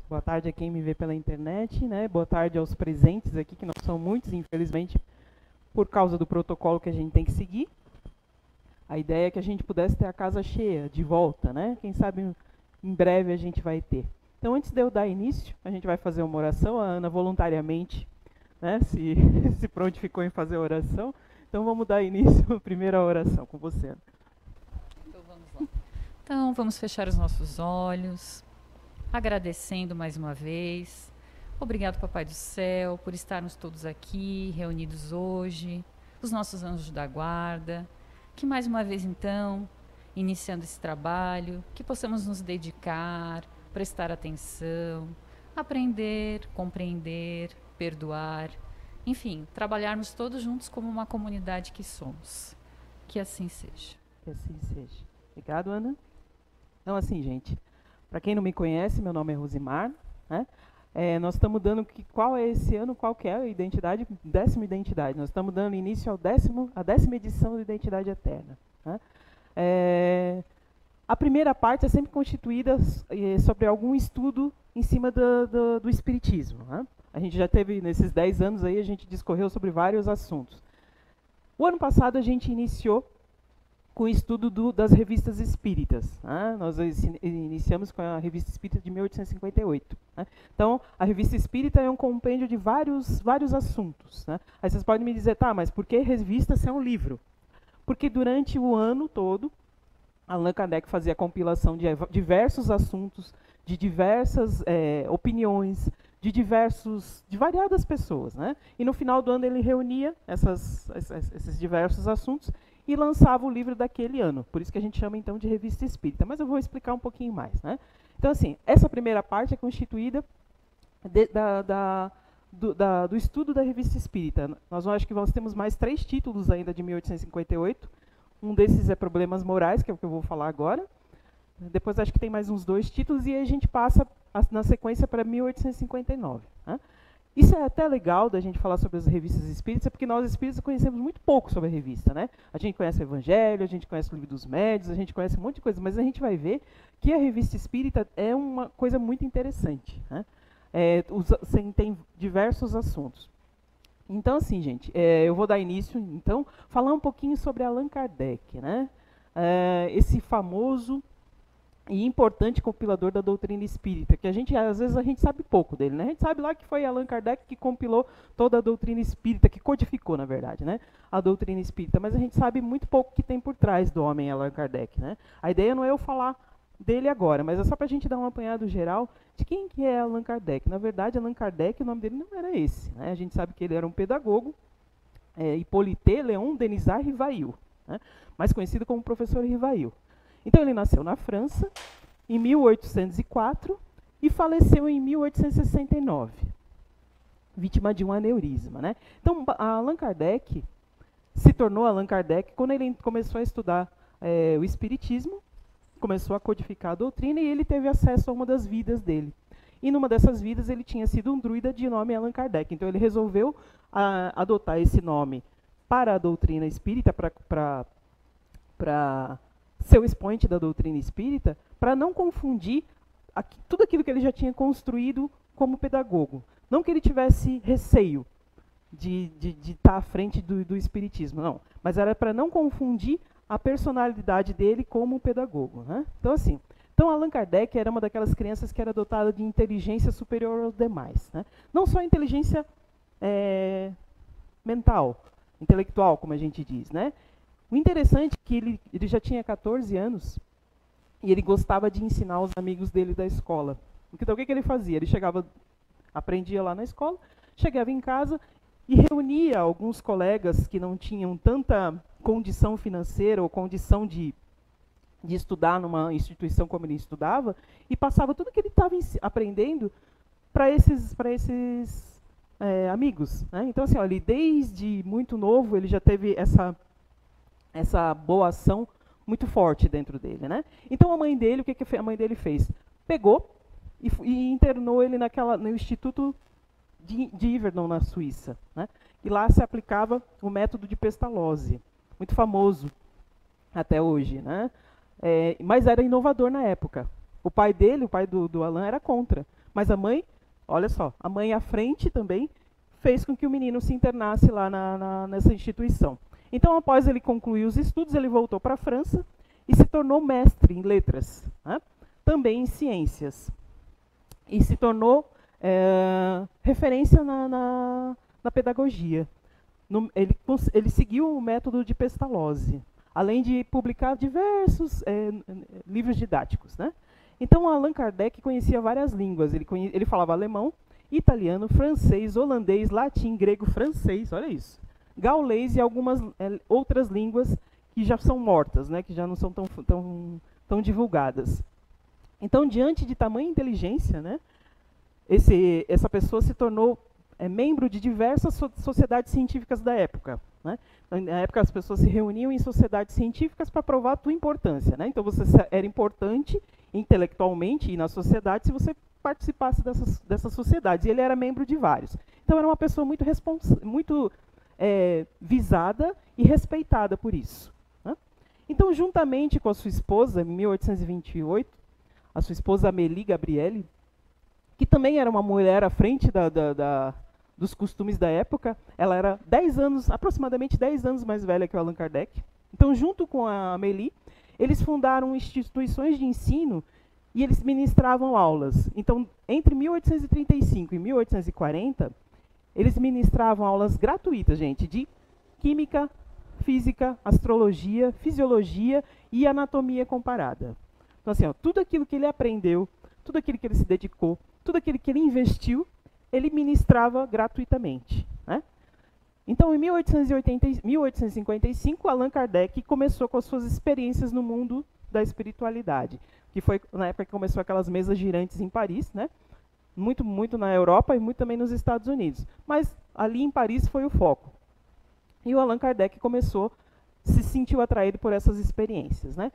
Boa tarde a quem me vê pela internet, né? Boa tarde aos presentes aqui, que não são muitos, infelizmente, por causa do protocolo que a gente tem que seguir. A ideia é que a gente pudesse ter a casa cheia, de volta, né? Quem sabe em breve a gente vai ter. Então, antes de eu dar início, a gente vai fazer uma oração. A Ana voluntariamente, né, se prontificou em fazer a oração. Então, vamos dar início à primeira oração com você, Ana. Então, vamos lá. Então, vamos fechar os nossos olhos, agradecendo mais uma vez. Obrigado, Papai do Céu, por estarmos todos aqui, reunidos hoje, os nossos anjos da guarda, que mais uma vez, então, iniciando esse trabalho, que possamos nos dedicar, prestar atenção, aprender, compreender, perdoar, enfim, trabalharmos todos juntos como uma comunidade que somos. Que assim seja. Que assim seja. Obrigado, Ana. Então, assim, gente, para quem não me conhece, meu nome é Rosimar, né? Nós estamos dando, qual é esse ano, qual que é a identidade? 10ª identidade. Nós estamos dando início à 10ª edição do Identidade Eterna, né? A primeira parte é sempre constituída sobre algum estudo em cima do Espiritismo, né? A gente já teve, nesses 10 anos aí, a gente discorreu sobre vários assuntos. O ano passado a gente iniciou com o estudo das revistas espíritas, né? Nós iniciamos com a Revista Espírita de 1858. Né? Então, a Revista Espírita é um compêndio de vários assuntos. Né? Aí vocês podem me dizer, tá, mas por que revista se é um livro? Porque durante o ano todo, Allan Kardec fazia a compilação de diversos assuntos, de diversas opiniões, de variadas pessoas. Né? E no final do ano ele reunia esses diversos assuntos e lançava o livro daquele ano. Por isso que a gente chama, então, de Revista Espírita. Mas eu vou explicar um pouquinho mais. Né? Então, assim, essa primeira parte é constituída do estudo da Revista Espírita. Nós acho que nós temos mais 3 títulos ainda de 1858. Um desses é Problemas Morais, que é o que eu vou falar agora. Depois acho que tem mais uns 2 títulos e a gente passa, na sequência, para 1859. Né? Isso é até legal da gente falar sobre as revistas espíritas, porque nós espíritas conhecemos muito pouco sobre a revista, né? A gente conhece o Evangelho, a gente conhece o Livro dos Médiuns, a gente conhece um monte de coisa, mas a gente vai ver que a revista espírita é uma coisa muito interessante. Né? Tem diversos assuntos. Então, assim, gente, eu vou dar início, então, falar um pouquinho sobre Allan Kardec, né? Esse famoso e importante compilador da doutrina espírita, que às vezes a gente sabe pouco dele, né? A gente sabe lá que foi Allan Kardec que compilou toda a doutrina espírita, que codificou, na verdade, né? A doutrina espírita, mas a gente sabe muito pouco que tem por trás do homem Allan Kardec, né? A ideia não é eu falar dele agora, mas é só para a gente dar um apanhado geral de quem que é Allan Kardec. Na verdade, Allan Kardec, o nome dele não era esse, né? A gente sabe que ele era um pedagogo, Hippolyte Léon Denisard Rivail, né? Mais conhecido como professor Rivail. Então, ele nasceu na França, em 1804, e faleceu em 1869, vítima de um aneurisma. Né? Então, Allan Kardec se tornou Allan Kardec quando ele começou a estudar o Espiritismo, começou a codificar a doutrina, e ele teve acesso a uma das vidas dele. E numa dessas vidas, ele tinha sido um druida de nome Allan Kardec. Então, ele resolveu adotar esse nome para a doutrina espírita, para ser o expoente da doutrina espírita, para não confundir tudo aquilo que ele já tinha construído como pedagogo. Não que ele tivesse receio de estar à frente do espiritismo, não. Mas era para não confundir a personalidade dele como pedagogo. Né? Então, Allan Kardec era uma daquelas crianças que era dotada de inteligência superior aos demais. Né? Não só inteligência mental, intelectual, como a gente diz, né? O interessante é que ele já tinha 14 anos e ele gostava de ensinar os amigos dele da escola. Então, o que ele fazia? Ele aprendia lá na escola, chegava em casa e reunia alguns colegas que não tinham tanta condição financeira ou condição de estudar numa instituição como ele estudava, e passava tudo que ele estava aprendendo para esses amigos. Né? Então, assim, ele desde muito novo ele já teve essa boa ação muito forte dentro dele. Né? Então, a mãe dele, o que a mãe dele fez? Pegou e internou ele no Instituto de Yverdon, na Suíça. Né? E lá se aplicava o método de Pestalozzi, muito famoso até hoje. Né? Mas era inovador na época. O pai dele, o pai do Allan, era contra. Mas a mãe, olha só, a mãe à frente também fez com que o menino se internasse lá nessa instituição. Então, após ele concluir os estudos, ele voltou para a França e se tornou mestre em letras, né? Também em ciências. E se tornou referência na pedagogia. Ele seguiu o método de Pestalozzi, além de publicar diversos livros didáticos, né? Então, Allan Kardec conhecia várias línguas. Ele falava alemão, italiano, francês, holandês, latim, grego, francês, olha isso, gaulês e algumas outras línguas que já são mortas, né? Que já não são tão divulgadas. Então, diante de tamanha inteligência, né, essa pessoa se tornou membro de diversas sociedades científicas da época, né? Na época, as pessoas se reuniam em sociedades científicas para provar a sua importância, né? Então, você era importante intelectualmente e na sociedade se você participasse dessas sociedades. E ele era membro de vários. Então, era uma pessoa muito visada e respeitada por isso, né? Então, juntamente com a sua esposa, em 1828, a sua esposa Amélie Gabrielle, que também era uma mulher à frente dos costumes da época, ela era aproximadamente 10 anos mais velha que o Allan Kardec. Então, junto com a Amélie, eles fundaram instituições de ensino e eles ministravam aulas. Então, entre 1835 e 1840, eles ministravam aulas gratuitas, gente, de química, física, astrologia, fisiologia e anatomia comparada. Então, assim, tudo aquilo que ele aprendeu, tudo aquilo que ele se dedicou, tudo aquilo que ele investiu, ele ministrava gratuitamente, né? Então, em 1855, Allan Kardec começou com as suas experiências no mundo da espiritualidade, que foi na época que começou aquelas mesas girantes em Paris, né? Muito na Europa e muito também nos Estados Unidos. Mas ali em Paris foi o foco. E o Allan Kardec se sentiu atraído por essas experiências, né?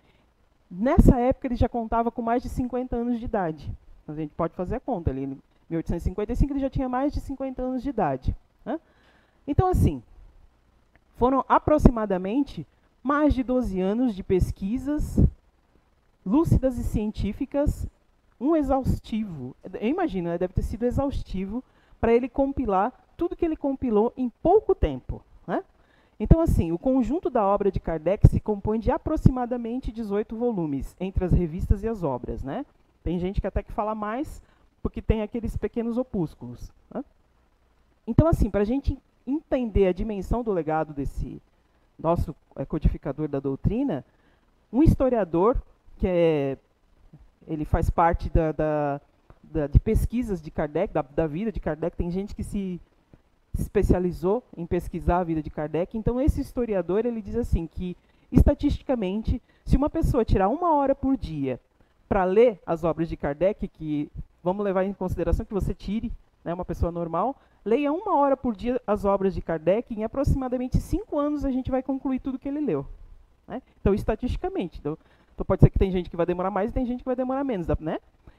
Nessa época, ele já contava com mais de 50 anos de idade. A gente pode fazer a conta ali. Em 1855, ele já tinha mais de 50 anos de idade, né? Então, assim, foram aproximadamente mais de 12 anos de pesquisas lúcidas e científicas, exaustivo. Eu imagino, né, deve ter sido exaustivo para ele compilar tudo que ele compilou em pouco tempo, né? Então, assim, o conjunto da obra de Kardec se compõe de aproximadamente 18 volumes, entre as revistas e as obras, né? Tem gente que até que fala mais, porque tem aqueles pequenos opúsculos, né? Então, assim, para a gente entender a dimensão do legado desse nosso codificador da doutrina, um historiador, ele faz parte de pesquisas de Kardec, da vida de Kardec, tem gente que se especializou em pesquisar a vida de Kardec. Então, esse historiador, ele diz assim, que, estatisticamente, se uma pessoa tirar 1 hora por dia para ler as obras de Kardec, que vamos levar em consideração que você tire, né, uma pessoa normal, leia 1 hora por dia as obras de Kardec, em aproximadamente 5 anos a gente vai concluir tudo que ele leu, né? Então, estatisticamente. Então, pode ser que tem gente que vai demorar mais e tem gente que vai demorar menos, né?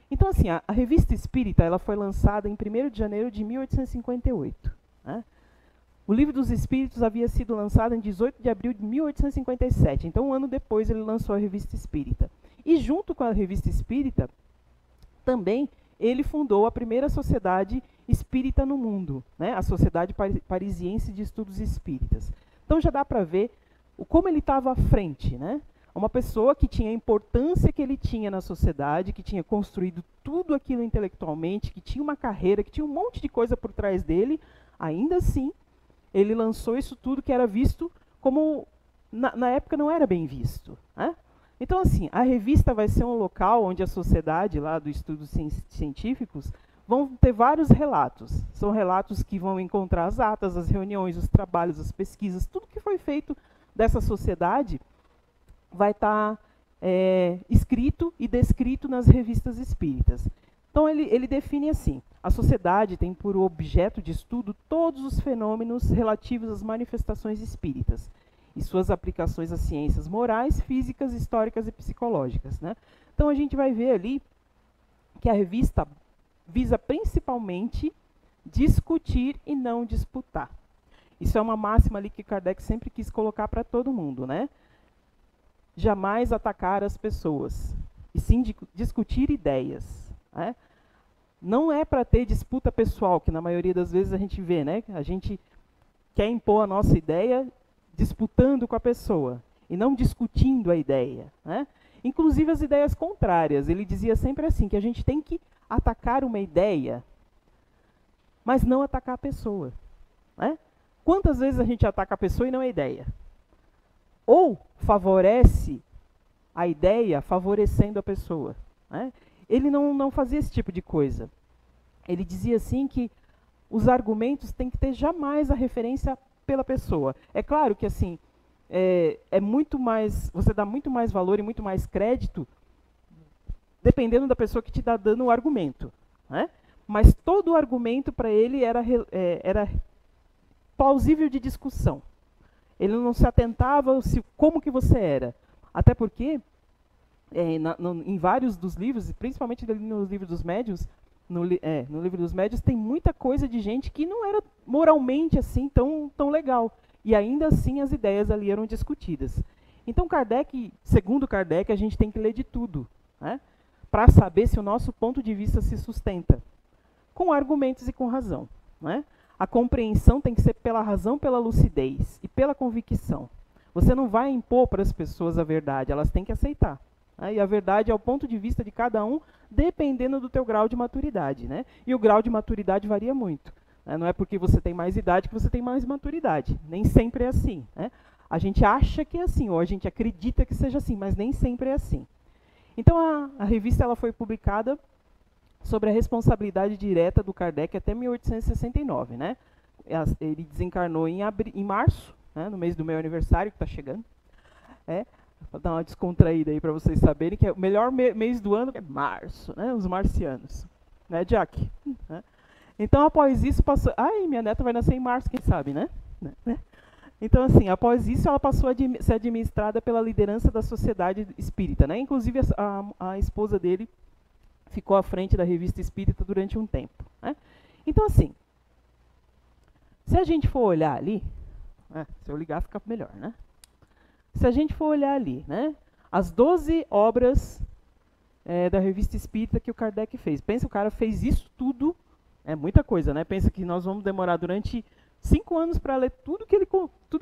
Então, assim, a Revista Espírita, ela foi lançada em 1º de janeiro de 1858. Né? O Livro dos Espíritos havia sido lançado em 18 de abril de 1857. Então, um ano depois, ele lançou a Revista Espírita. E, junto com a Revista Espírita, também ele fundou a primeira sociedade espírita no mundo, né? A Sociedade Parisiense de Estudos Espíritas. Então, já dá para ver como ele estava à frente, né? Uma pessoa que tinha a importância que ele tinha na sociedade, que tinha construído tudo aquilo intelectualmente, que tinha uma carreira, que tinha um monte de coisa por trás dele, ainda assim, ele lançou isso tudo que era visto como, na época, não era bem visto, né? Então, assim, a revista vai ser um local onde a sociedade lá dos estudos científicos vão ter vários relatos. São relatos que vão encontrar as atas, as reuniões, os trabalhos, as pesquisas, tudo que foi feito dessa sociedade vai estar escrito e descrito nas revistas espíritas. Então, ele define assim: a sociedade tem por objeto de estudo todos os fenômenos relativos às manifestações espíritas e suas aplicações às ciências morais, físicas, históricas e psicológicas, né? Então, a gente vai ver ali que a revista visa principalmente discutir e não disputar. Isso é uma máxima ali que Kardec sempre quis colocar para todo mundo, né? Jamais atacar as pessoas, e sim discutir ideias, né? não é para ter disputa pessoal, que na maioria das vezes a gente vê, né? A gente quer impor a nossa ideia disputando com a pessoa e não discutindo a ideia, né? Inclusive as ideias contrárias. Ele dizia sempre assim, que a gente tem que atacar uma ideia, mas não atacar a pessoa, né? Quantas vezes a gente ataca a pessoa e não a ideia? Ou favorece a ideia favorecendo a pessoa, né? Ele não fazia esse tipo de coisa. Ele dizia assim que os argumentos têm que ter jamais a referência pela pessoa. É claro que assim, é muito mais, você dá muito mais valor e muito mais crédito dependendo da pessoa que te está dando o argumento, né? Mas todo o argumento para ele era plausível de discussão. Ele não se atentava como que você era. Até porque, em vários dos livros, principalmente nos livros dos médiuns, no livro dos médiuns, tem muita coisa de gente que não era moralmente assim tão legal. E ainda assim as ideias ali eram discutidas. Então Kardec, segundo Kardec, a gente tem que ler de tudo, né? Para saber se o nosso ponto de vista se sustenta, com argumentos e com razão, né? A compreensão tem que ser pela razão, pela lucidez e pela convicção. Você não vai impor para as pessoas a verdade, elas têm que aceitar, né? E a verdade é o ponto de vista de cada um, dependendo do teu grau de maturidade, né? E o grau de maturidade varia muito, né? Não é porque você tem mais idade que você tem mais maturidade. Nem sempre é assim, né? A gente acha que é assim, ou a gente acredita que seja assim, mas nem sempre é assim. Então a revista ela foi publicada sobre a responsabilidade direta do Kardec até 1869, né? Ele desencarnou em março, né, no mês do meu aniversário, que está chegando. Vou dar uma descontraída aí para vocês saberem que é o melhor mês do ano é março, né? Os marcianos, né, Jack? Então, após isso, passou... Ai, minha neta vai nascer em março, quem sabe, né? Então, assim, após isso, ela passou a ser administrada pela liderança da Sociedade Espírita, né? Inclusive, a esposa dele ficou à frente da Revista Espírita durante um tempo, né? Então, assim, se a gente for olhar ali... se eu ligar, fica melhor, né? Se a gente for olhar ali, né? As 12 obras da Revista Espírita que o Kardec fez. Pensa, o cara fez isso tudo, é muita coisa, né? Pensa que nós vamos demorar durante 5 anos para ler tudo que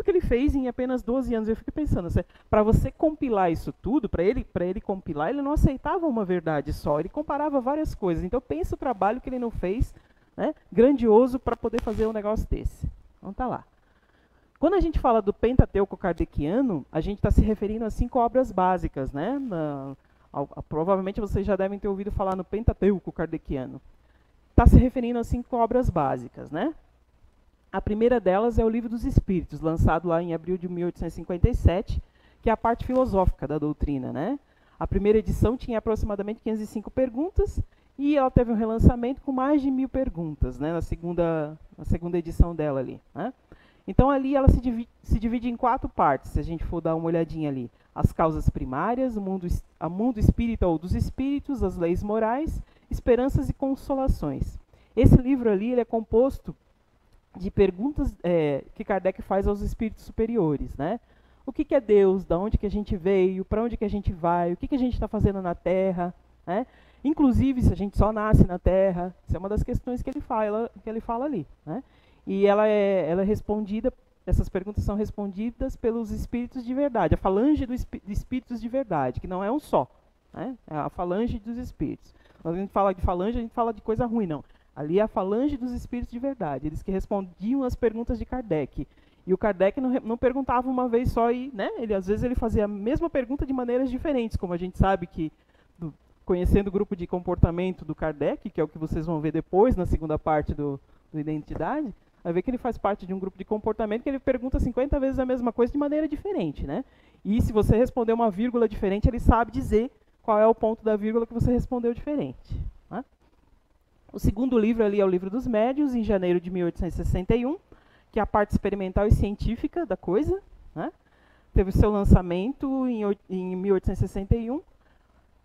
ele fez em apenas 12 anos. Eu fico pensando, para você compilar isso tudo, para ele compilar, ele não aceitava uma verdade só, ele comparava várias coisas. Então pensa o trabalho que ele não fez, né, grandioso para poder fazer um negócio desse. Então tá lá. Quando a gente fala do Pentateuco kardeciano, a gente está se referindo a 5 obras básicas, né? Provavelmente vocês já devem ter ouvido falar no Pentateuco kardeciano. Está se referindo a 5 obras básicas, né? A primeira delas é o Livro dos Espíritos, lançado lá em abril de 1857, que é a parte filosófica da doutrina, né? A primeira edição tinha aproximadamente 505 perguntas e ela teve um relançamento com mais de 1000 perguntas, né? Na segunda edição dela ali, né? Então ali ela se divide em 4 partes, se a gente for dar uma olhadinha ali. As causas primárias, o mundo espírita ou dos espíritos, as leis morais, esperanças e consolações. Esse livro ali ele é composto de perguntas que Kardec faz aos espíritos superiores, né? O que é Deus? Da onde que a gente veio? Para onde que a gente vai? O que a gente está fazendo na Terra? Né? Inclusive, se a gente só nasce na Terra, isso é uma das questões que ele fala ali, né? E ela é respondida, essas perguntas são respondidas pelos espíritos de verdade, a falange de espíritos de verdade, que não é um só, né? É a falange dos espíritos. Quando a gente fala de falange, a gente fala de coisa ruim, não. Ali é a falange dos espíritos de verdade, eles que respondiam as perguntas de Kardec. E o Kardec não perguntava uma vez só, né? Às vezes ele fazia a mesma pergunta de maneiras diferentes, como a gente sabe que, conhecendo o grupo de comportamento do Kardec, que é o que vocês vão ver depois, na segunda parte do Identidade, vai ver que ele faz parte de um grupo de comportamento que ele pergunta 50 vezes a mesma coisa de maneira diferente, né? E se você responder uma vírgula diferente, ele sabe dizer qual é o ponto da vírgula que você respondeu diferente, né? O segundo livro ali é o Livro dos Médiuns, em janeiro de 1861, que é a parte experimental e científica da coisa, né? Teve seu lançamento em 1861.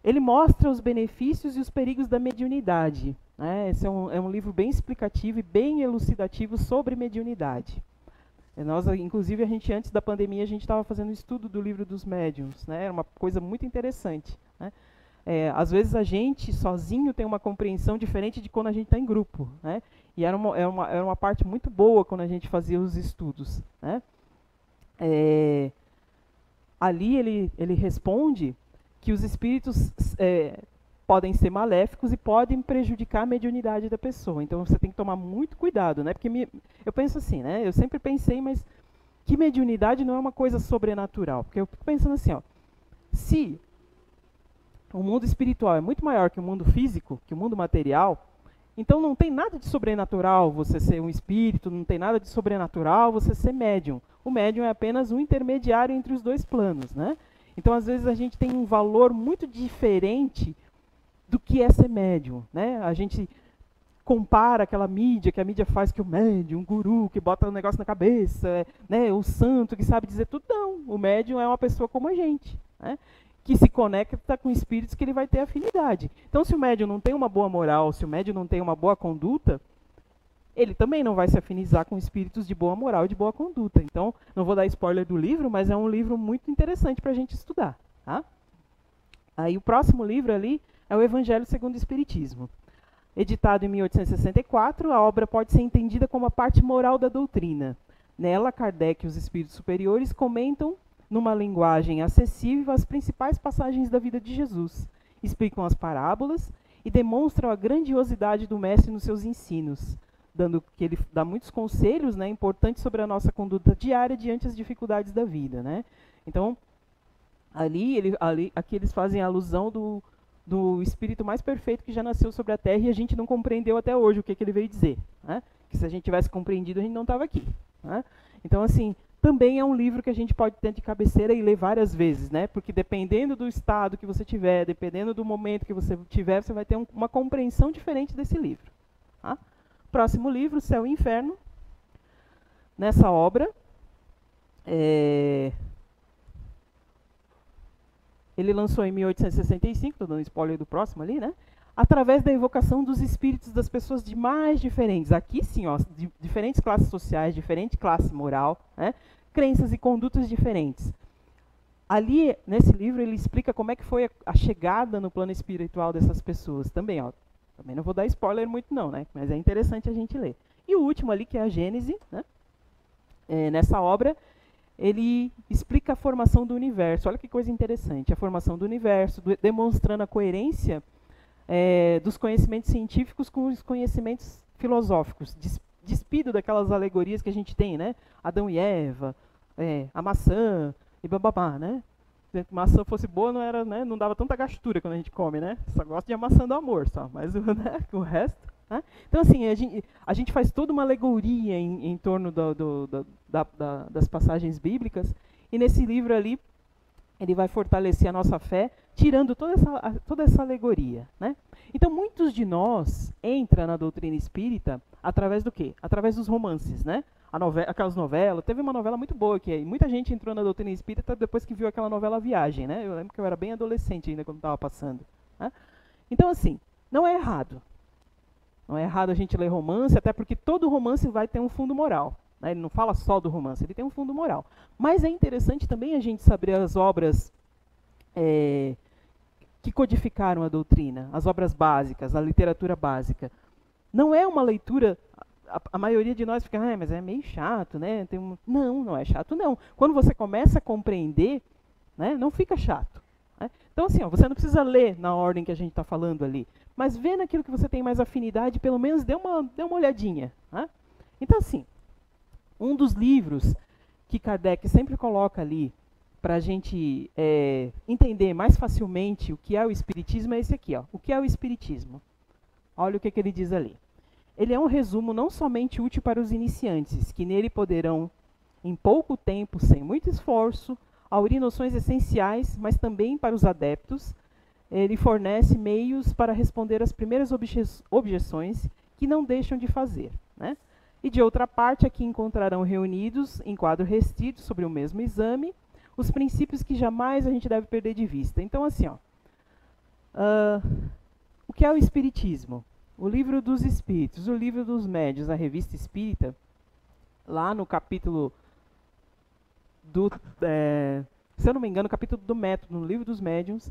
Ele mostra os benefícios e os perigos da mediunidade, né? Esse é um livro bem explicativo e bem elucidativo sobre mediunidade. Inclusive, antes da pandemia, a gente estava fazendo um estudo do Livro dos Médiuns, né? Era uma coisa muito interessante, né? Às vezes a gente sozinho tem uma compreensão diferente de quando a gente está em grupo, né? E era uma parte muito boa quando a gente fazia os estudos, né? Ali ele responde que os espíritos podem ser maléficos e podem prejudicar a mediunidade da pessoa. Então você tem que tomar muito cuidado, né? Porque eu penso assim, né? Eu sempre pensei, mas que mediunidade não é uma coisa sobrenatural. Porque eu fico pensando assim, ó, se o mundo espiritual é muito maior que o mundo físico, que o mundo material, então não tem nada de sobrenatural você ser um espírito, não tem nada de sobrenatural você ser médium. O médium é apenas um intermediário entre os dois planos, né? Então, às vezes, a gente tem um valor muito diferente do que é ser médium, né? A gente compara aquela mídia, que a mídia faz que o médium, um guru, que bota um negócio na cabeça, né? O santo, que sabe dizer tudo. Não, o médium é uma pessoa como a gente, né? Que se conecta com espíritos que ele vai ter afinidade. Então, se o médium não tem uma boa moral, se o médium não tem uma boa conduta, ele também não vai se afinizar com espíritos de boa moral e de boa conduta. Então, não vou dar spoiler do livro, mas é um livro muito interessante para a gente estudar. Tá? Aí o próximo livro ali é o Evangelho segundo o Espiritismo. Editado em 1864, a obra pode ser entendida como a parte moral da doutrina. Nela, Kardec e os espíritos superiores comentam, numa linguagem acessível, as principais passagens da vida de Jesus, explicam as parábolas e demonstram a grandiosidade do Mestre nos seus ensinos, que ele dá muitos conselhos, né, importantes sobre a nossa conduta diária diante das dificuldades da vida, né? Então, aqui eles fazem alusão do espírito mais perfeito que já nasceu sobre a Terra e a gente não compreendeu até hoje o que ele veio dizer, né? Que se a gente tivesse compreendido, a gente não estava aqui, né? Então, assim, também é um livro que a gente pode ter de cabeceira e ler várias vezes, né? Porque dependendo do estado que você tiver, dependendo do momento que você tiver, você vai ter uma compreensão diferente desse livro, tá? Próximo livro, Céu e Inferno. Nessa obra, ele lançou em 1865, estou dando spoiler do próximo ali, né? Através da evocação dos espíritos das pessoas de mais diferentes. Aqui sim, ó, de diferentes classes sociais, diferente classe moral, né? Crenças e condutas diferentes. Ali, nesse livro, ele explica como é que foi a chegada no plano espiritual dessas pessoas. Também, ó, também não vou dar spoiler muito não, né? Mas é interessante a gente ler. E o último ali, que é a Gênese, né? Nessa obra, ele explica a formação do universo. Olha que coisa interessante. A formação do universo, demonstrando a coerência dos conhecimentos científicos com os conhecimentos filosóficos. Despido daquelas alegorias que a gente tem, né? Adão e Eva, a maçã e bababá, né? Se a maçã fosse boa, não era, né, não dava tanta gastura quando a gente come, né? Só gosta de maçã do amor, só. Mas né, o resto... Né? Então, assim, a gente faz toda uma alegoria em torno das passagens bíblicas, e nesse livro ali, ele vai fortalecer a nossa fé, tirando toda essa alegoria, né? Então, muitos de nós entram na doutrina espírita através do quê? Através dos romances, né? Aquelas novelas. Teve uma novela muito boa que muita gente entrou na doutrina espírita depois que viu aquela novela Viagem, né? Eu lembro que eu era bem adolescente ainda quando estava passando, né? Então, assim, não é errado. Não é errado a gente ler romance, até porque todo romance vai ter um fundo moral, né? Ele não fala só do romance, ele tem um fundo moral. Mas é interessante também a gente saber as obras que codificaram a doutrina, as obras básicas, a literatura básica. Não é uma leitura... A maioria de nós fica, mas é meio chato, né? Não é chato, não. Quando você começa a compreender, né, não fica chato. Né? Então, assim, ó, você não precisa ler na ordem que a gente está falando ali, mas vê naquilo que você tem mais afinidade, pelo menos dê uma olhadinha. Né? Então, assim, um dos livros que Kardec sempre coloca ali para a gente entender mais facilmente o que é o Espiritismo é esse aqui. Ó. O que é o Espiritismo? Olha o que ele diz ali. Ele é um resumo não somente útil para os iniciantes, que nele poderão, em pouco tempo, sem muito esforço, aurir noções essenciais, mas também para os adeptos. Ele fornece meios para responder às primeiras objeções que não deixam de fazer. Né? E, de outra parte, aqui encontrarão reunidos, em quadro restrito, sobre o mesmo exame, os princípios que jamais a gente deve perder de vista. Então, assim, ó, o que é o Espiritismo? O Livro dos Espíritos, o Livro dos Médiuns, a Revista Espírita, lá no capítulo se eu não me engano, capítulo do Método, no Livro dos Médiuns,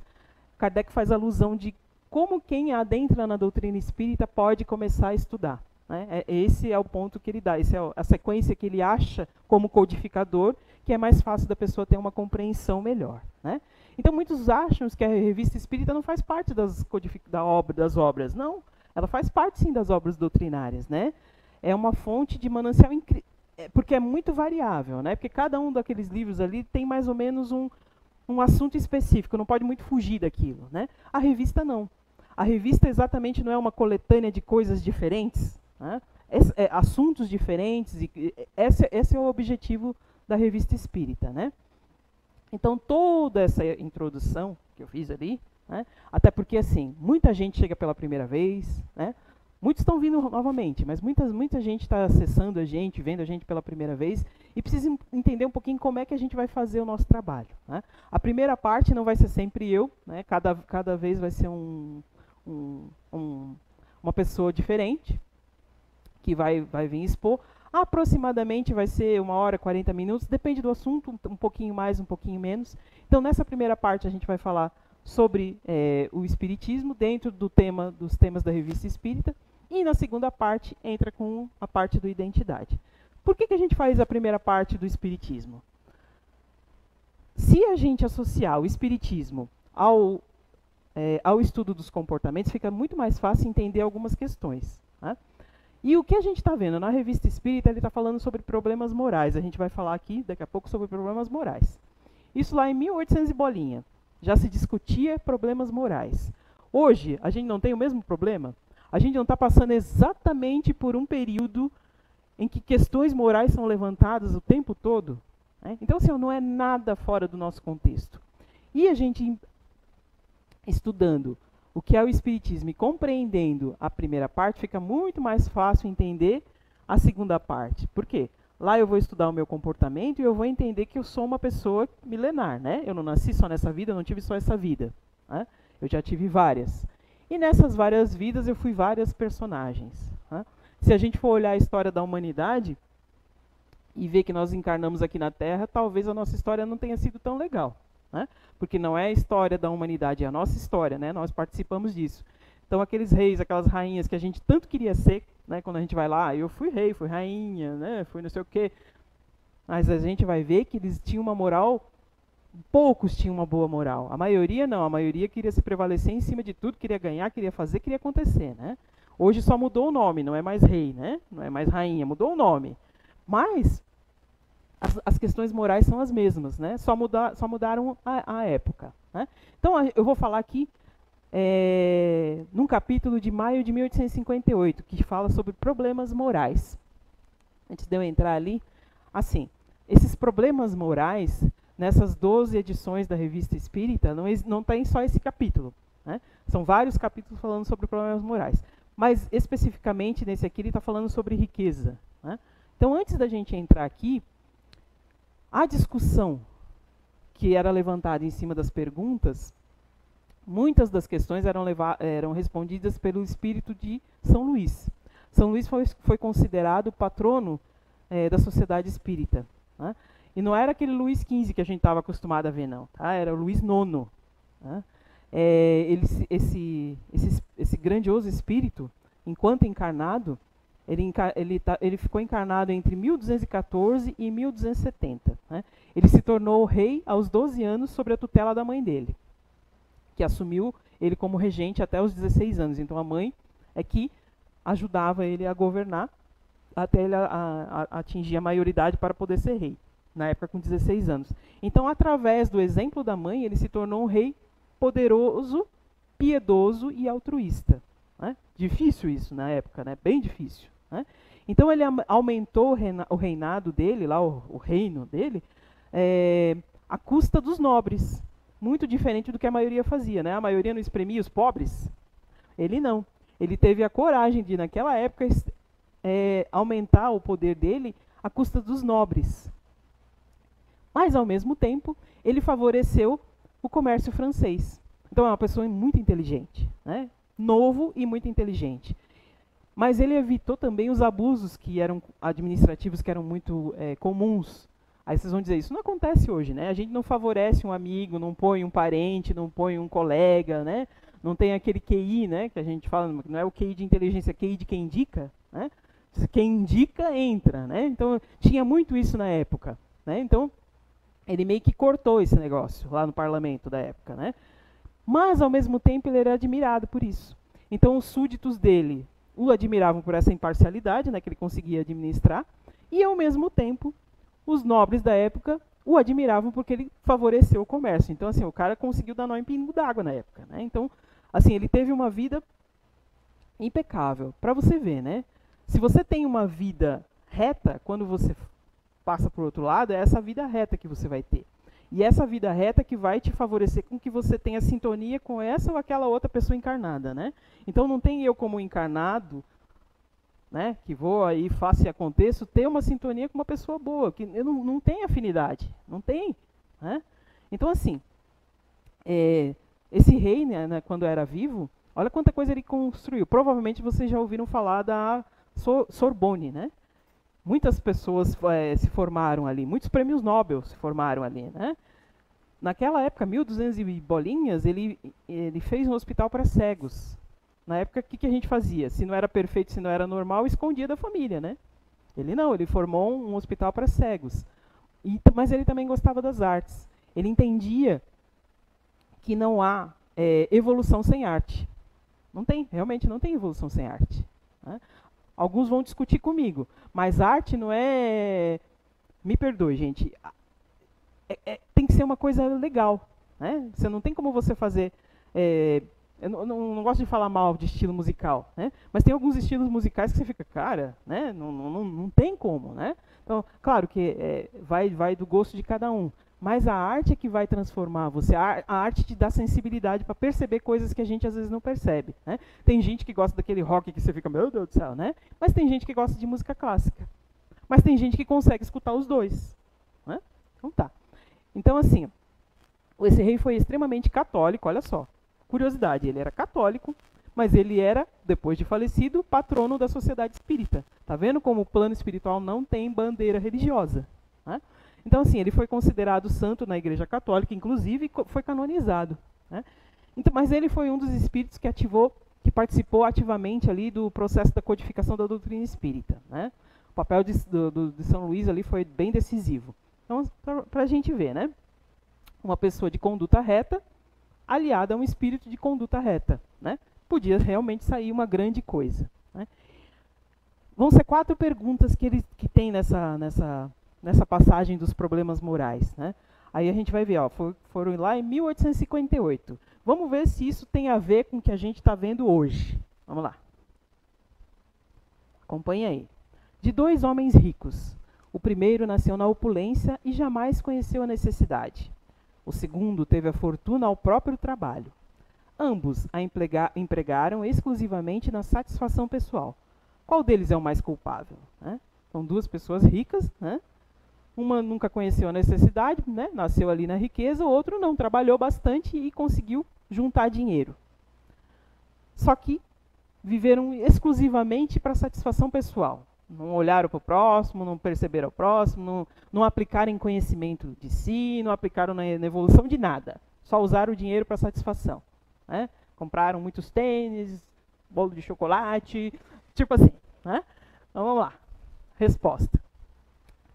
Kardec faz alusão de como quem adentra na doutrina espírita pode começar a estudar. Né? Esse é o ponto que ele dá, essa é a sequência que ele acha como codificador, que é mais fácil da pessoa ter uma compreensão melhor. Né? Então, muitos acham que a revista espírita não faz parte das obras. Não, ela faz parte, sim, das obras doutrinárias. Né? É uma fonte de manancial incrível, porque é muito variável. Né? Porque cada um daqueles livros ali tem mais ou menos um assunto específico, não pode muito fugir daquilo. Né? A revista não. A revista exatamente não é uma coletânea de coisas diferentes, né? Assuntos diferentes, esse é o objetivo da revista espírita. Né? Então, toda essa introdução que eu fiz ali, né? Até porque, assim, muita gente chega pela primeira vez, né? Muitos estão vindo novamente, mas muita gente está acessando a gente, vendo a gente pela primeira vez, e precisa entender um pouquinho como é que a gente vai fazer o nosso trabalho. Né? A primeira parte não vai ser sempre eu, né? Cada vez vai ser uma pessoa diferente, que vai vir expor. Aproximadamente vai ser 1 hora, 40 minutos, depende do assunto, um pouquinho mais, um pouquinho menos. Então, nessa primeira parte, a gente vai falar sobre o espiritismo, dentro dos temas da revista espírita, e na segunda parte, entra com a parte do identidade. Por que a gente faz a primeira parte do espiritismo? Se a gente associar o espiritismo ao estudo dos comportamentos, fica muito mais fácil entender algumas questões. Né? E o que a gente está vendo na revista espírita, ele está falando sobre problemas morais. A gente vai falar aqui, daqui a pouco, sobre problemas morais. Isso lá em 1800 e bolinha. Já se discutia problemas morais. Hoje, a gente não tem o mesmo problema? A gente não está passando exatamente por um período em que questões morais são levantadas o tempo todo? Né? Então, assim, não é nada fora do nosso contexto. E a gente, estudando o que é o espiritismo e compreendendo a primeira parte, fica muito mais fácil entender a segunda parte. Por quê? Lá eu vou estudar o meu comportamento e eu vou entender que eu sou uma pessoa milenar. Né? Eu não nasci só nessa vida, eu não tive só essa vida. Né? Eu já tive várias. E nessas várias vidas eu fui várias personagens. Né? Se a gente for olhar a história da humanidade e ver que nós encarnamos aqui na Terra, talvez a nossa história não tenha sido tão legal. Né? Porque não é a história da humanidade, é a nossa história. Né? Nós participamos disso. Então, aqueles reis, aquelas rainhas que a gente tanto queria ser, né? Quando a gente vai lá, eu fui rei, fui rainha, né? Fui não sei o quê. Mas a gente vai ver que eles tinham uma moral, poucos tinham uma boa moral. A maioria não, a maioria queria se prevalecer em cima de tudo, queria ganhar, queria fazer, queria acontecer. Né? Hoje só mudou o nome, não é mais rei, né? Não é mais rainha, mudou o nome. Mas as questões morais são as mesmas, né? Só mudaram a época. Né? Então, eu vou falar aqui num capítulo de maio de 1858, que fala sobre problemas morais. Antes de eu entrar ali, assim, esses problemas morais, nessas 12 edições da Revista Espírita, não tem só esse capítulo. Né? São vários capítulos falando sobre problemas morais. Mas, especificamente, nesse aqui, ele está falando sobre riqueza. Né? Então, antes da gente entrar aqui, a discussão que era levantada em cima das perguntas, muitas das questões eram respondidas pelo espírito de São Luís. São Luís foi considerado o patrono da sociedade espírita. Né? E não era aquele Luís XV que a gente estava acostumado a ver, não. Tá? Era o Luís IX. Né? Esse grandioso espírito, enquanto encarnado, ele ficou encarnado entre 1214 e 1270. Né? Ele se tornou rei aos 12 anos sob a tutela da mãe dele, que assumiu ele como regente até os 16 anos. Então, a mãe é que ajudava ele a governar até ele atingir a maioridade para poder ser rei, na época com 16 anos. Então, através do exemplo da mãe, ele se tornou um rei poderoso, piedoso e altruísta. Né? Difícil isso na época, né? Bem difícil. Né? Então, ele aumentou o reinado dele, lá o reino dele, à custa dos nobres. Muito diferente do que a maioria fazia. Né? A maioria não espremia os pobres. Ele não. Ele teve a coragem de, naquela época, aumentar o poder dele à custa dos nobres. Mas, ao mesmo tempo, ele favoreceu o comércio francês. Então, é uma pessoa muito inteligente. Né? Novo e muito inteligente. Mas ele evitou também os abusos que eram administrativos, que eram muito comuns Aí vocês vão dizer, isso não acontece hoje, né? A gente não favorece um amigo, não põe um parente, não põe um colega, né? Não tem aquele QI, né? Que a gente fala, não é o QI de inteligência, é QI de quem indica, né? Quem indica, entra, né? Então, tinha muito isso na época, né? Então, ele meio que cortou esse negócio lá no parlamento da época, né? Mas, ao mesmo tempo, ele era admirado por isso. Então, os súditos dele o admiravam por essa imparcialidade, né? Que ele conseguia administrar, e, ao mesmo tempo, os nobres da época o admiravam porque ele favoreceu o comércio. Então, assim, o cara conseguiu dar nó em pingo d'água na época, né? Então, assim, ele teve uma vida impecável. Para você ver, né? Se você tem uma vida reta, quando você passa por outro lado, é essa vida reta que você vai ter. E essa vida reta que vai te favorecer com que você tenha sintonia com essa ou aquela outra pessoa encarnada, né? Então, não tem eu como encarnado, né, que vou aí, faço e aconteço, ter uma sintonia com uma pessoa boa, que eu não tenho afinidade, não tem, né? Então, assim, esse rei, né, quando era vivo, olha quanta coisa ele construiu. Provavelmente vocês já ouviram falar da Sorbonne, né? Muitas pessoas se formaram ali, muitos prêmios Nobel se formaram ali, né? Naquela época, 1200 e bolinhas, ele fez um hospital para cegos. Na época, o que a gente fazia? Se não era perfeito, se não era normal, escondia da família, né? Ele não, ele formou um hospital para cegos. Mas ele também gostava das artes. Ele entendia que não há evolução sem arte. Não tem, realmente não tem evolução sem arte, né? Alguns vão discutir comigo, mas arte não é... Me perdoe, gente. Tem que ser uma coisa legal, né? Você não tem como você fazer... Eu não gosto de falar mal de estilo musical, né? Mas tem alguns estilos musicais que você fica, cara, né? Não tem como, né? Então, claro que vai do gosto de cada um. Mas a arte é que vai transformar você. A arte te dá sensibilidade para perceber coisas que a gente às vezes não percebe, né? Tem gente que gosta daquele rock que você fica, meu Deus do céu, né? Mas tem gente que gosta de música clássica. Mas tem gente que consegue escutar os dois, né? Então tá. Então, assim, esse rei foi extremamente católico, olha só. Curiosidade, ele era católico, mas ele era, depois de falecido, patrono da sociedade espírita. Tá vendo como o plano espiritual não tem bandeira religiosa, né? Então, assim, ele foi considerado santo na Igreja Católica, inclusive foi canonizado, né? Então, mas ele foi um dos espíritos que participou ativamente ali do processo da codificação da doutrina espírita, né? O papel de São Luís ali foi bem decisivo. Então, para a gente ver, né? Uma pessoa de conduta reta, aliada a um espírito de conduta reta, né? Podia realmente sair uma grande coisa, né? Vão ser 4 perguntas que tem nessa passagem dos problemas morais, né? Aí a gente vai ver, ó, foram lá em 1858. Vamos ver se isso tem a ver com o que a gente está vendo hoje. Vamos lá. Acompanhe aí. De 2 homens ricos. O primeiro nasceu na opulência e jamais conheceu a necessidade. O segundo teve a fortuna ao próprio trabalho. Ambos a empregaram exclusivamente na satisfação pessoal. Qual deles é o mais culpável, né? São 2 pessoas ricas, né? Uma nunca conheceu a necessidade, né? Nasceu ali na riqueza, o outro não, trabalhou bastante e conseguiu juntar dinheiro. Só que viveram exclusivamente para satisfação pessoal. Não olharam para o próximo, não perceberam o próximo, não aplicaram em conhecimento de si, não aplicaram na evolução de nada. Só usaram o dinheiro para satisfação, né? Compraram muitos tênis, bolo de chocolate, tipo assim, né? Então vamos lá. Resposta.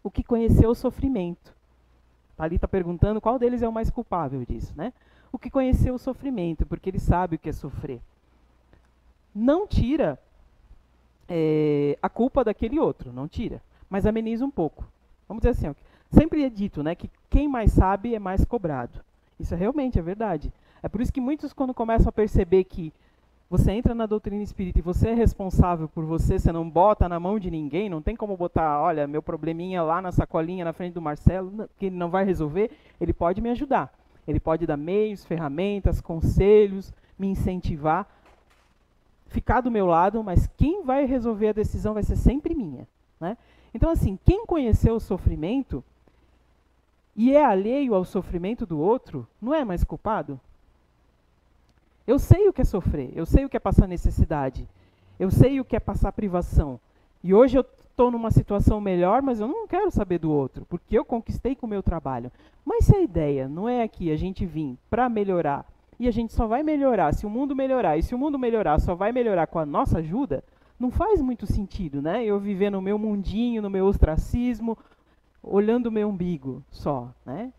O que conheceu o sofrimento. Ali está perguntando qual deles é o mais culpável disso, né? O que conheceu o sofrimento, porque ele sabe o que é sofrer. Não tira a culpa daquele outro, não tira, mas ameniza um pouco. Vamos dizer assim, ó, sempre é dito, né, que quem mais sabe é mais cobrado. Isso realmente é verdade. É por isso que muitos, quando começam a perceber que você entra na doutrina espírita e você é responsável por você não bota na mão de ninguém, não tem como botar, olha, meu probleminha lá na sacolinha na frente do Marcelo, que ele não vai resolver, ele pode me ajudar. Ele pode dar meios, ferramentas, conselhos, me incentivar, ficar do meu lado, mas quem vai resolver a decisão vai ser sempre minha, né? Então, assim, quem conheceu o sofrimento e é alheio ao sofrimento do outro, não é mais culpado? Eu sei o que é sofrer, eu sei o que é passar necessidade, eu sei o que é passar privação. E hoje estou numa situação melhor, mas eu não quero saber do outro, porque eu conquistei com o meu trabalho. Mas se a ideia não é aqui a gente vir para melhorar, e a gente só vai melhorar se o mundo melhorar, e se o mundo melhorar só vai melhorar com a nossa ajuda, não faz muito sentido, né? Eu viver no meu mundinho, no meu ostracismo, olhando o meu umbigo só, né?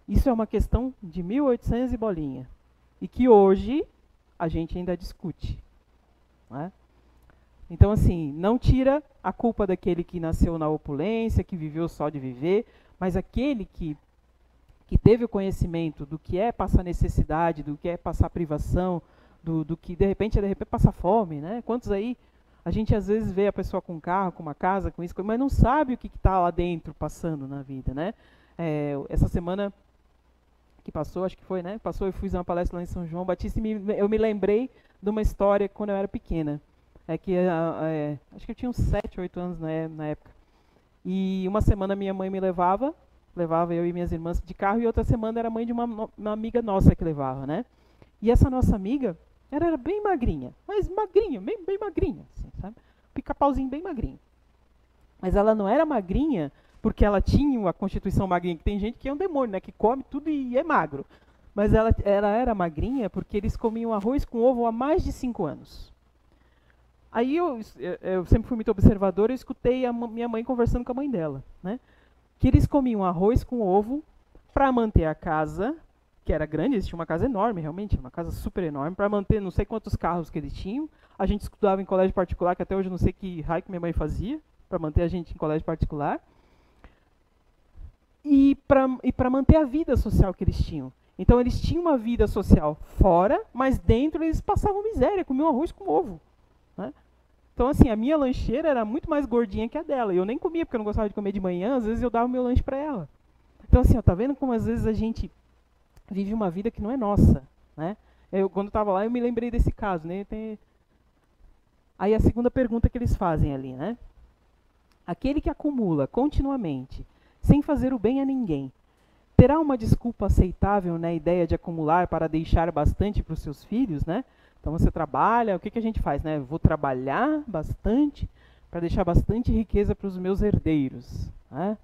Isso é uma questão de 1800 e bolinha, e que hoje a gente ainda discute, né? Então, assim, não tira a culpa daquele que nasceu na opulência, que viveu só de viver, mas aquele que teve o conhecimento do que é passar necessidade, do que é passar privação, do que de repente passar fome, né? Quantos aí, a gente às vezes vê a pessoa com um carro, com uma casa, com isso, mas não sabe o que está lá dentro passando na vida, né? Essa semana que passou, acho que foi, né? Passou, eu fiz uma palestra lá em São João Batista e eu me lembrei de uma história quando eu era pequena. Acho que eu tinha uns 7, 8 anos na época. E uma semana minha mãe me levava eu e minhas irmãs de carro, e outra semana era a mãe de uma amiga nossa que levava, né? E essa nossa amiga, ela era bem magrinha, mas magrinha, bem magrinha, assim, sabe? Pica-pauzinho bem magrinho. Mas ela não era magrinha porque ela tinha a constituição magrinha, que tem gente que é um demônio, né? Que come tudo e é magro. Mas ela era magrinha porque eles comiam arroz com ovo há mais de 5 anos. Aí eu sempre fui muito observadora, eu escutei a minha mãe conversando com a mãe dela, né? Que eles comiam arroz com ovo para manter a casa, que era grande, eles tinham uma casa enorme, realmente, uma casa super enorme, para manter não sei quantos carros que eles tinham. A gente estudava em colégio particular, que até hoje eu não sei que raio que minha mãe fazia, para manter a gente em colégio particular. E para manter a vida social que eles tinham. Então eles tinham uma vida social fora, mas dentro eles passavam miséria, comiam arroz com ovo, né? Então, assim, a minha lancheira era muito mais gordinha que a dela. E eu nem comia, porque eu não gostava de comer de manhã. Às vezes eu dava o meu lanche para ela. Então, assim, ó, tá vendo como às vezes a gente vive uma vida que não é nossa, né? Quando eu estava lá, eu me lembrei desse caso, né? Aí a segunda pergunta que eles fazem ali, né? Aquele que acumula continuamente, sem fazer o bem a ninguém, terá uma desculpa aceitável na ideia de acumular para deixar bastante para os seus filhos, né? Então você trabalha, o que a gente faz, né? Vou trabalhar bastante para deixar bastante riqueza para os meus herdeiros, né?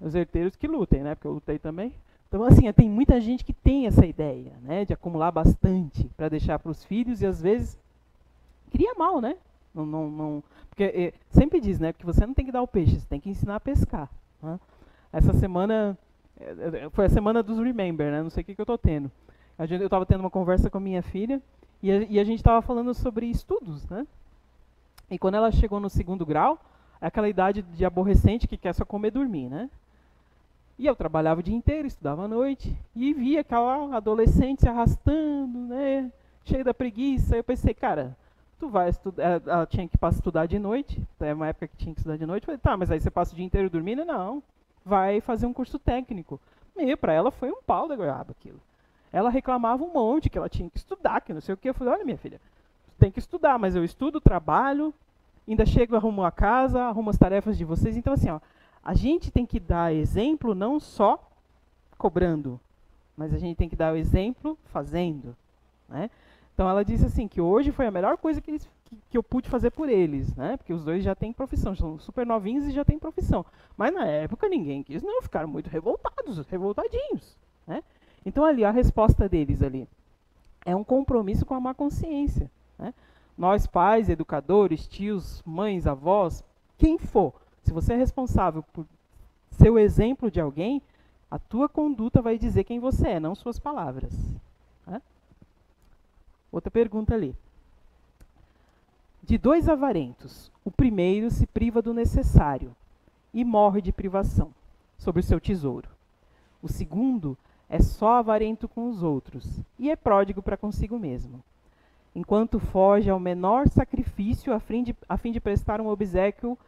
Os herdeiros que lutem, né? Porque eu lutei também. Então, assim, tem muita gente que tem essa ideia, né? De acumular bastante para deixar para os filhos e às vezes cria mal, né? Porque sempre diz, né? Que você não tem que dar o peixe, você tem que ensinar a pescar, né? Essa semana foi a semana dos Remember, né? Não sei o que eu estou tendo. Eu estava tendo uma conversa com a minha filha e a gente estava falando sobre estudos, né? E quando ela chegou no 2º grau, é aquela idade de aborrecente que quer só comer e dormir, né? E eu trabalhava o dia inteiro, estudava à noite, e via aquela adolescente se arrastando, né? Cheia da preguiça. Eu pensei, cara, tu vai estudar. Ela tinha que passar a estudar de noite, é uma época que tinha que estudar de noite. Eu falei, tá, mas aí você passa o dia inteiro dormindo? Não, vai fazer um curso técnico. Para ela foi um pau da goiaba aquilo. Ela reclamava um monte, que ela tinha que estudar, que não sei o que. Eu falei, olha minha filha, tem que estudar, mas eu estudo, trabalho, ainda chego, arrumo a casa, arrumo as tarefas de vocês. Então, assim, ó, a gente tem que dar exemplo não só cobrando, mas a gente tem que dar o exemplo fazendo, né? Então, ela disse assim, que hoje foi a melhor coisa que eu pude fazer por eles, né? Porque os dois já têm profissão, são super novinhos e já têm profissão. Mas na época ninguém quis, não, ficaram muito revoltadinhos, né? Então, ali, a resposta deles ali é um compromisso com a má consciência, né? Nós, pais, educadores, tios, mães, avós, quem for, se você é responsável por ser o exemplo de alguém, a tua conduta vai dizer quem você é, não suas palavras, né? Outra pergunta ali. De 2 avarentos, o primeiro se priva do necessário e morre de privação sobre o seu tesouro. O segundo é só avarento com os outros e é pródigo para consigo mesmo, enquanto foge ao menor sacrifício a fim de prestar um obséquio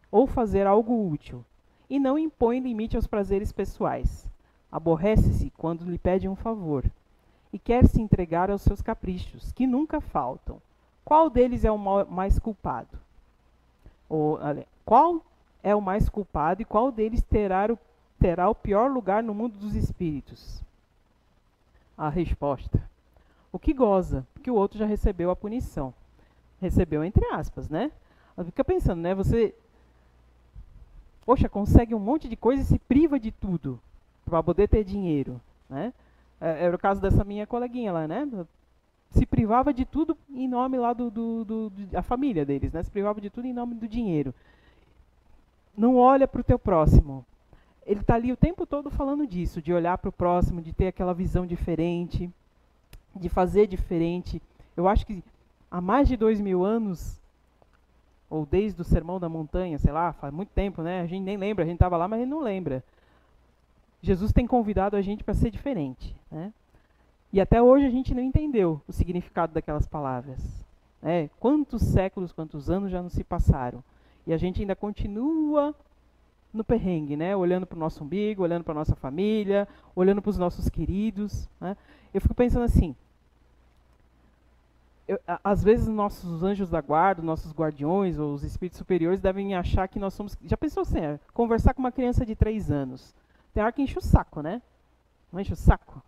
ou fazer algo útil, e não impõe limite aos prazeres pessoais. Aborrece-se quando lhe pede um favor, e quer se entregar aos seus caprichos, que nunca faltam. Qual deles é o mais culpado? Qual é o mais culpado e qual deles terá o pior lugar no mundo dos espíritos? A resposta: o que goza, porque o outro já recebeu a punição. Recebeu entre aspas, né? Fica pensando, né? Você, poxa, consegue um monte de coisa e se priva de tudo para poder ter dinheiro, né? Era o caso dessa minha coleguinha lá, né? Se privava de tudo em nome lá da família deles, né? Se privava de tudo em nome do dinheiro. Não olha para o teu próximo. Ele está ali o tempo todo falando disso, de olhar para o próximo, de ter aquela visão diferente, de fazer diferente. Eu acho que há mais de 2000 anos, ou desde o Sermão da Montanha, sei lá, faz muito tempo, né? A gente nem lembra, a gente estava lá, mas a gente não lembra. Jesus tem convidado a gente para ser diferente, né? E até hoje a gente não entendeu o significado daquelas palavras, né? Quantos séculos, quantos anos já não se passaram? E a gente ainda continua no perrengue, né? Olhando para o nosso umbigo, olhando para a nossa família, olhando para os nossos queridos, né? Eu fico pensando assim, às vezes nossos anjos da guarda, nossos guardiões ou os espíritos superiores devem achar que nós somos... Já pensou assim, conversar com uma criança de 3 anos? Tem hora que enche o saco, né? Não enche o saco?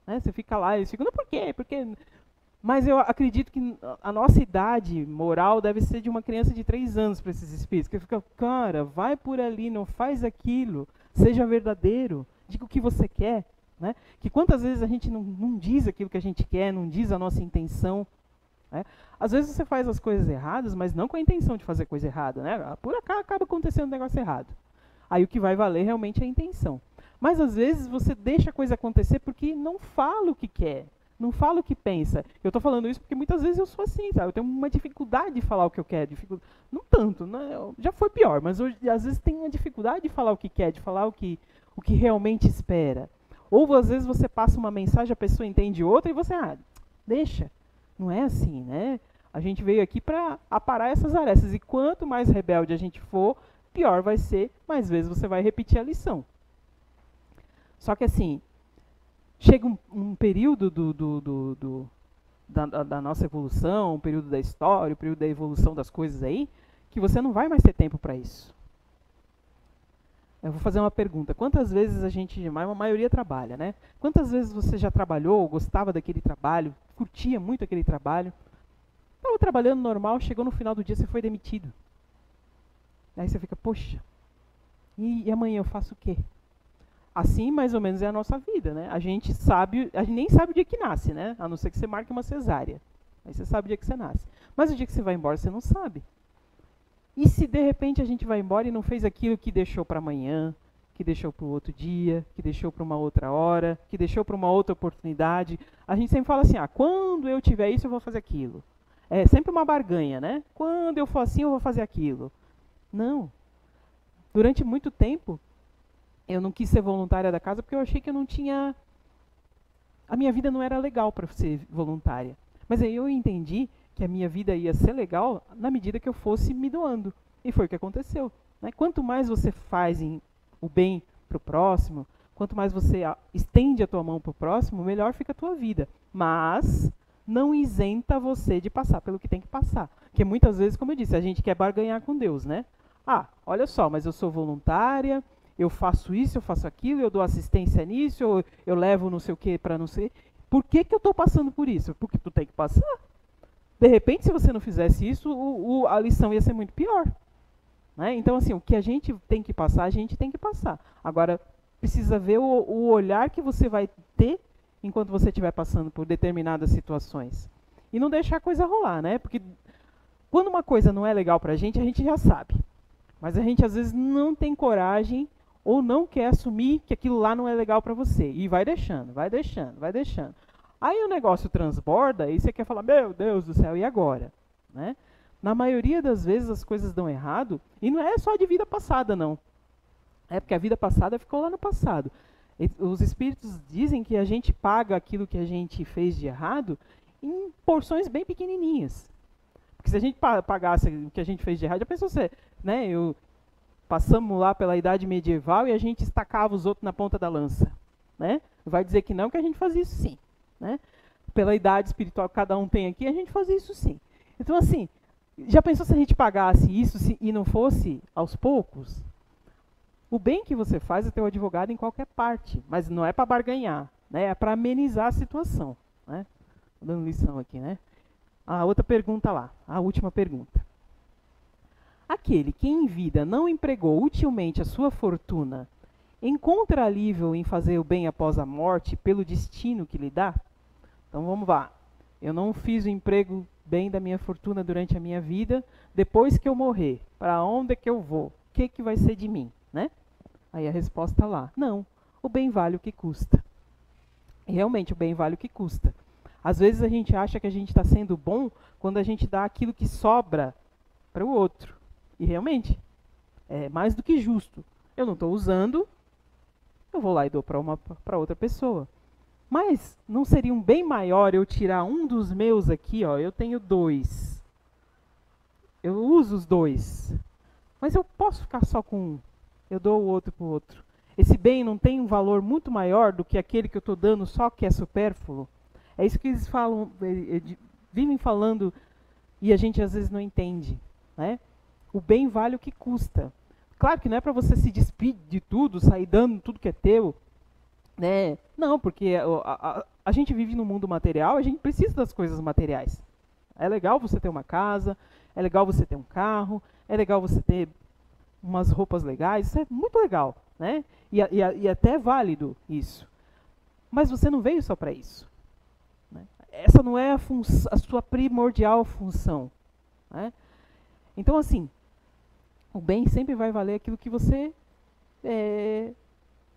Né? Você fica lá e eles ficam, não, por quê? Porque... Mas eu acredito que a nossa idade moral deve ser de uma criança de 3 anos para esses espíritos. Que fica, cara, vai por ali, não faz aquilo, seja verdadeiro, diga o que você quer. Né? Que quantas vezes a gente não diz aquilo que a gente quer, não diz a nossa intenção. Né? Às vezes você faz as coisas erradas, mas não com a intenção de fazer coisa errada. Né? Por acaso acaba acontecendo um negócio errado. Aí o que vai valer realmente é a intenção. Mas às vezes você deixa a coisa acontecer porque não fala o que quer. Não fala o que pensa. Eu estou falando isso porque muitas vezes eu sou assim, sabe? Eu tenho uma dificuldade de falar o que eu quero. Não tanto, né? Já foi pior, mas hoje, às vezes tem uma dificuldade de falar o que quer, de falar o que realmente espera. Ou às vezes você passa uma mensagem, a pessoa entende outra e você, deixa. Não é assim, né? A gente veio aqui para aparar essas arestas. E quanto mais rebelde a gente for, pior vai ser, mais vezes você vai repetir a lição. Só que assim, chega um período da nossa evolução, um período da história, um período da evolução das coisas aí, que você não vai mais ter tempo para isso. Eu vou fazer uma pergunta. Quantas vezes a maioria trabalha, né? Quantas vezes você já trabalhou, gostava daquele trabalho, curtia muito aquele trabalho, estava trabalhando normal, chegou no final do dia, você foi demitido. Aí você fica, poxa, e amanhã eu faço o quê? Assim, mais ou menos, é a nossa vida, né? A gente nem sabe o dia que nasce, né? A não ser que você marque uma cesárea. Aí você sabe o dia que você nasce. Mas o dia que você vai embora, você não sabe. E se de repente a gente vai embora e não fez aquilo que deixou para amanhã, que deixou para o outro dia, que deixou para uma outra hora, que deixou para uma outra oportunidade? A gente sempre fala assim, quando eu tiver isso, eu vou fazer aquilo. É sempre uma barganha, né? Quando eu for assim, eu vou fazer aquilo. Não. Durante muito tempo, eu não quis ser voluntária da casa porque eu achei que eu não tinha... A minha vida não era legal para ser voluntária. Mas aí eu entendi que a minha vida ia ser legal na medida que eu fosse me doando. E foi o que aconteceu. Né? Quanto mais você faz o bem para o próximo, quanto mais você estende a tua mão para o próximo, melhor fica a tua vida. Mas não isenta você de passar pelo que tem que passar. Porque muitas vezes, como eu disse, a gente quer barganhar com Deus, né? Olha só, mas eu sou voluntária, eu faço isso, eu faço aquilo, eu dou assistência nisso, eu levo não sei o que para não sei... Por que eu estou passando por isso? Porque tu tem que passar. De repente, se você não fizesse isso, a lição ia ser muito pior. Né? Então, assim, o que a gente tem que passar, a gente tem que passar. Agora, precisa ver o olhar que você vai ter enquanto você estiver passando por determinadas situações. E não deixar a coisa rolar, né? Porque quando uma coisa não é legal pra gente, a gente já sabe. Mas a gente, às vezes, não tem coragem ou não quer assumir que aquilo lá não é legal para você. E vai deixando, vai deixando, vai deixando. Aí o negócio transborda e você quer falar, meu Deus do céu, e agora? Né? Na maioria das vezes as coisas dão errado, e não é só de vida passada, não. É porque a vida passada ficou lá no passado. Os espíritos dizem que a gente paga aquilo que a gente fez de errado em porções bem pequenininhas. Porque se a gente pagasse o que a gente fez de errado, já pensou você, né? Passamos lá pela idade medieval e a gente estacava os outros na ponta da lança. Né? Vai dizer que não, que a gente fazia isso sim. Né? Pela idade espiritual que cada um tem aqui, a gente fazia isso sim. Então, assim, já pensou se a gente pagasse isso e não fosse aos poucos? O bem que você faz é ter um advogado em qualquer parte, mas não é para barganhar, né? É para amenizar a situação. Né? Tô dando lição aqui, né? A outra pergunta lá, a última pergunta. Aquele que em vida não empregou utilmente a sua fortuna, encontra alívio em fazer o bem após a morte pelo destino que lhe dá? Então vamos lá. Eu não fiz o emprego bem da minha fortuna durante a minha vida. Depois que eu morrer, para onde é que eu vou? O que vai ser de mim? Né? Aí a resposta lá, não. O bem vale o que custa. E realmente o bem vale o que custa. Às vezes a gente acha que a gente está sendo bom quando a gente dá aquilo que sobra para o outro. E realmente, é mais do que justo. Eu não estou usando, eu vou lá e dou para outra pessoa. Mas não seria um bem maior eu tirar um dos meus aqui, ó, eu tenho 2. Eu uso os 2. Mas eu posso ficar só com um. Eu dou o outro para o outro. Esse bem não tem um valor muito maior do que aquele que eu estou dando só que é supérfluo? É isso que eles falam, vivem falando e a gente às vezes não entende, né? O bem vale o que custa. Claro que não é para você se despedir de tudo, sair dando tudo que é teu, né? Não, porque a gente vive num mundo material, a gente precisa das coisas materiais. É legal você ter uma casa, é legal você ter um carro, é legal você ter umas roupas legais, isso é muito legal, né? E até é válido isso. Mas você não veio só para isso. Né? Essa não é a sua primordial função. Né? Então, assim, o bem sempre vai valer aquilo que você...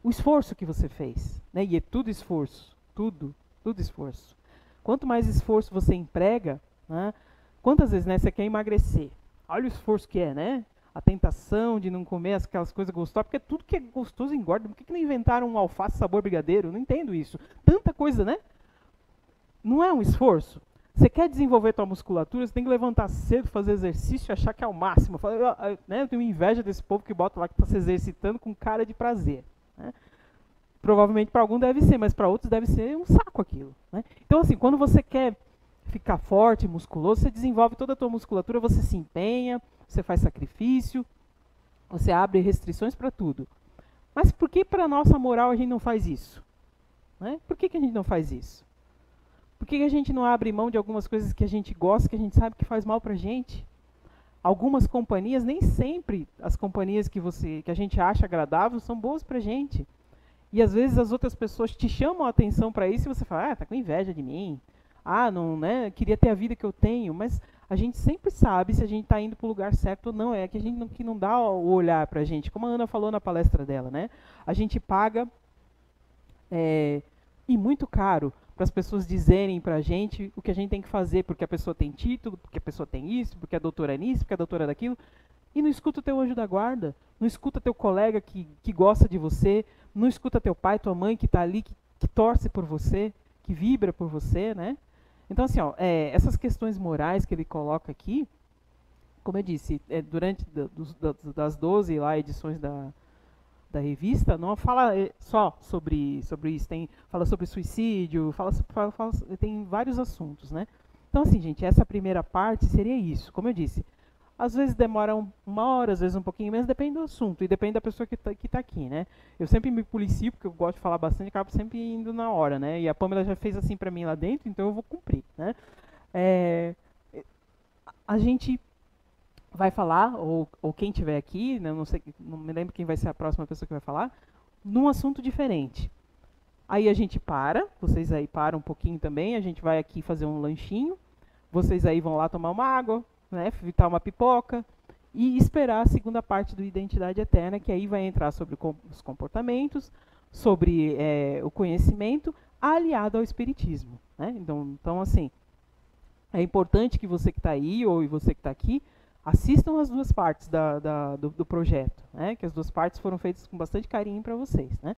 o esforço que você fez. Né? E é tudo esforço. Tudo esforço. Quanto mais esforço você emprega, né? Quantas vezes, né, você quer emagrecer? Olha o esforço que é, né? A tentação de não comer aquelas coisas gostosas, porque tudo que é gostoso engorda. Por que não inventaram um alface sabor brigadeiro? Eu não entendo isso. Tanta coisa, né? Não é um esforço? Você quer desenvolver tua musculatura, você tem que levantar cedo, fazer exercício e achar que é o máximo. Eu tenho inveja desse povo que bota lá que está se exercitando com cara de prazer. Né? Provavelmente para algum deve ser, mas para outros deve ser um saco aquilo. Né? Então, assim, quando você quer ficar forte, musculoso, você desenvolve toda a tua musculatura, você se empenha, você faz sacrifício, você abre restrições para tudo. Mas por que para a nossa moral a gente não faz isso? Né? Por que a gente não faz isso? Por que a gente não abre mão de algumas coisas que a gente gosta, que a gente sabe que faz mal para a gente? Algumas companhias, nem sempre as companhias que a gente acha agradável são boas para a gente. E às vezes as outras pessoas te chamam a atenção para isso e você fala, tá com inveja de mim. Não, né? Queria ter a vida que eu tenho. Mas a gente sempre sabe se a gente está indo para o lugar certo ou não. É que a gente que não dá o olhar para a gente. Como a Ana falou na palestra dela, né? A gente paga e muito caro para as pessoas dizerem para a gente o que a gente tem que fazer, porque a pessoa tem título, porque a pessoa tem isso, porque a doutora é nisso, porque a doutora é daquilo. E não escuta o teu anjo da guarda, não escuta teu colega que gosta de você, não escuta teu pai, tua mãe que está ali, que torce por você, que vibra por você, né? Então, assim, essas questões morais que ele coloca aqui, como eu disse, durante das 12 lá, edições da revista, não fala só sobre isso, fala sobre suicídio, tem vários assuntos, né? Então, assim, gente, essa primeira parte seria isso, como eu disse. Às vezes demora uma hora, às vezes um pouquinho menos, depende do assunto e depende da pessoa que tá aqui, né? Eu sempre me policio, porque eu gosto de falar bastante, acabo sempre indo na hora, né? E a Pamela já fez assim para mim lá dentro, então eu vou cumprir, né? A gente vai falar, ou quem tiver aqui, né, não me lembro quem vai ser a próxima pessoa que vai falar, num assunto diferente. Aí a gente vocês aí param um pouquinho também, a gente vai aqui fazer um lanchinho, vocês aí vão lá tomar uma água, né, fritar uma pipoca e esperar a segunda parte do Identidade Eterna, que aí vai entrar sobre os comportamentos, sobre o conhecimento, aliado ao espiritismo. Né? Então, assim, é importante que você que está aí, ou você que está aqui, assistam as duas partes do projeto, né? Que as duas partes foram feitas com bastante carinho para vocês. Né?